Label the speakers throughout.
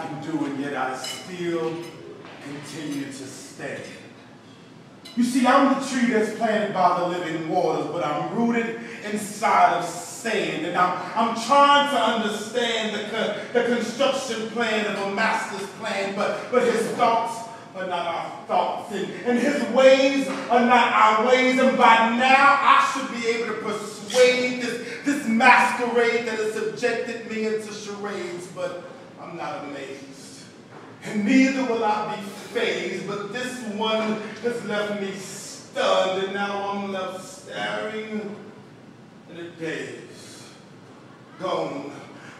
Speaker 1: I can do, and yet I still continue to stand. You see, I'm the tree that's planted by the living waters, but I'm rooted inside of sand, and I'm trying to understand the construction plan of a master's plan, but his thoughts are not our thoughts, and his ways are not our ways, and by now I should be able to persuade this masquerade that has subjected me into charades, but I'm not amazed, and neither will I be fazed, but this one has left me stunned, and now I'm left staring at the days, gone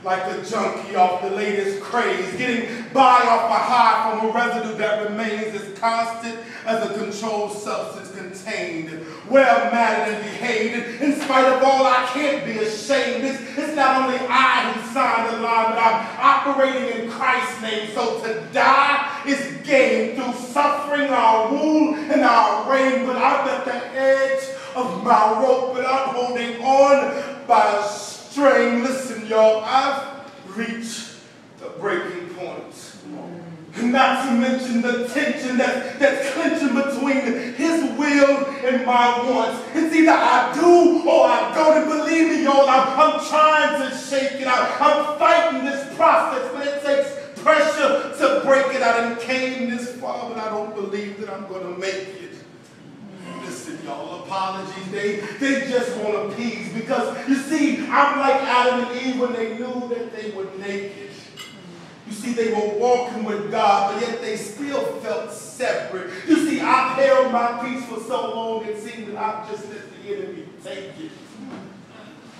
Speaker 1: like a junkie off the latest craze, getting by off a high from a residue that remains as constant as a controlled substance contained, well mannered and behaved. In spite of all, I can't be ashamed. It's not only I who signed the line, but I'm operating in Christ's name. So to die is gain. Through suffering, our rule and our reign. But I'm at the edge of my rope, but I'm holding on by a string. Listen, y'all, I've reached the breaking point. Not to mention the tension that's clinching between his will and my wants. It's either I do or I don't. And believe me, y'all, I'm trying to shake it out. I'm fighting this process, but it takes pressure to break it out. And came this far, but I don't believe that I'm going to make it. Listen, y'all, apologies, they just want to appease, because you see, I'm like Adam and Eve when they knew that they were naked. You see, they were walking with God, but yet they still felt separate. You see, I've held my peace for so long, it seemed that I've just let the enemy take it.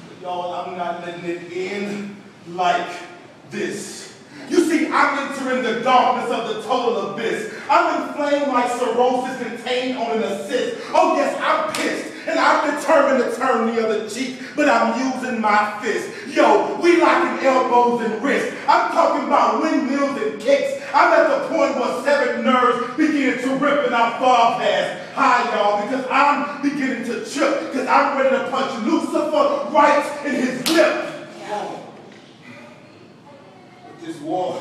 Speaker 1: But y'all, I'm not letting it end like this. You see, I'm entering the darkness of the total abyss. I'm inflamed like cirrhosis contained on an assist. Oh yes, I'm pissed, and I'm determined to turn the other cheek, but I'm using my fist. Yo, we locking elbows and wrists. I'm talking about windmills and kicks. I'm at the point where severed nerves begin to rip and I fall past. Hi, y'all, because I'm beginning to trip, because I'm ready to punch Lucifer right in his lip. This war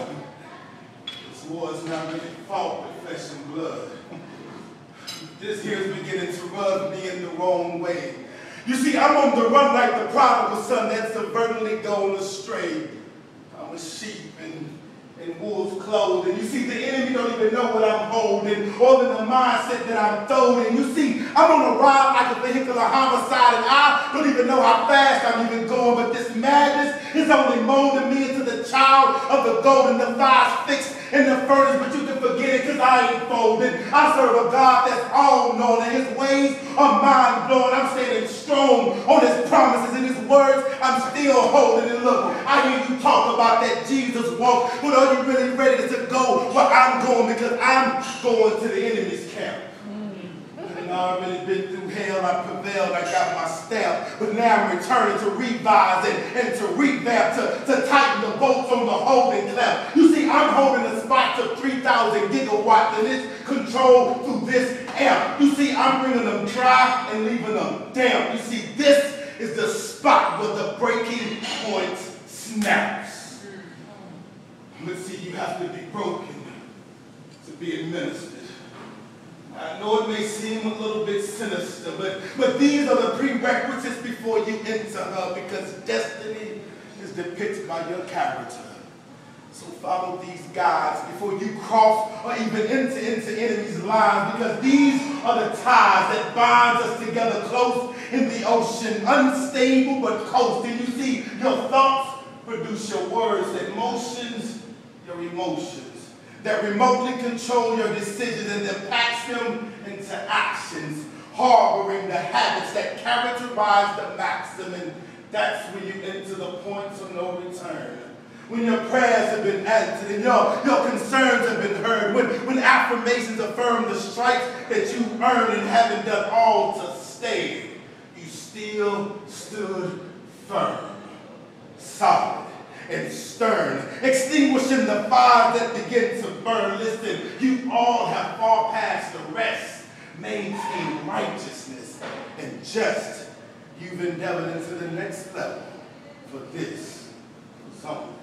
Speaker 1: is not really fought with flesh and blood. This here is beginning to rub me in the wrong way. You see, I'm on the run like the prodigal son that's subvertedly gone astray. I'm a sheep in wolf's clothing. You see, the enemy don't even know what I'm holding, or in the mindset that I'm throwing. You see, I'm on a ride like a vehicular homicide, and I don't even know how fast I'm even going, but this madness is only molding me into the child of the golden, the fire's fixed in the furnace, but you can forget it, because I ain't folding. I serve a God that's all-knowing, and his ways are mind-blowing. I'm standing strong on his promises and his words. I'm still holding. And look, I hear you talk about that Jesus walk, but are you really ready to go where I'm going? Because I'm going to the enemy's camp. And I've already been through hell. I prevailed. I got my stamp. But now I'm returning to revise and to revamp, to tighten the bolts on the holding clamp. You see, I'm holding the spot to 3,000 gigawatts, and it's controlled through this amp. You see, I'm bringing them dry and leaving them damp. You see, this is the spot where the breaking point snaps. But see, you have to be broken to be administered. I know it may seem a little bit sinister, but these are the prerequisites before you enter her, because destiny is depicted by your character. So follow these guides before you cross or even enter into enemy's lines, because these are the ties that bind us together close in the ocean, unstable but coasting. You see, your thoughts produce your words, that motions your emotions, that remotely control your decisions and then patch them into actions, harboring the habits that characterize the maxim, and that's when you enter the points of no return. When your prayers have been answered and your concerns have been heard, when affirmations affirm the stripes that you earned and haven't done all to stay, you still stood firm, solid, and stern, extinguishing the fires that begin to burn. Listen, you all have far past the rest. Maintain righteousness and just. You've endeavored into the next level, for this was only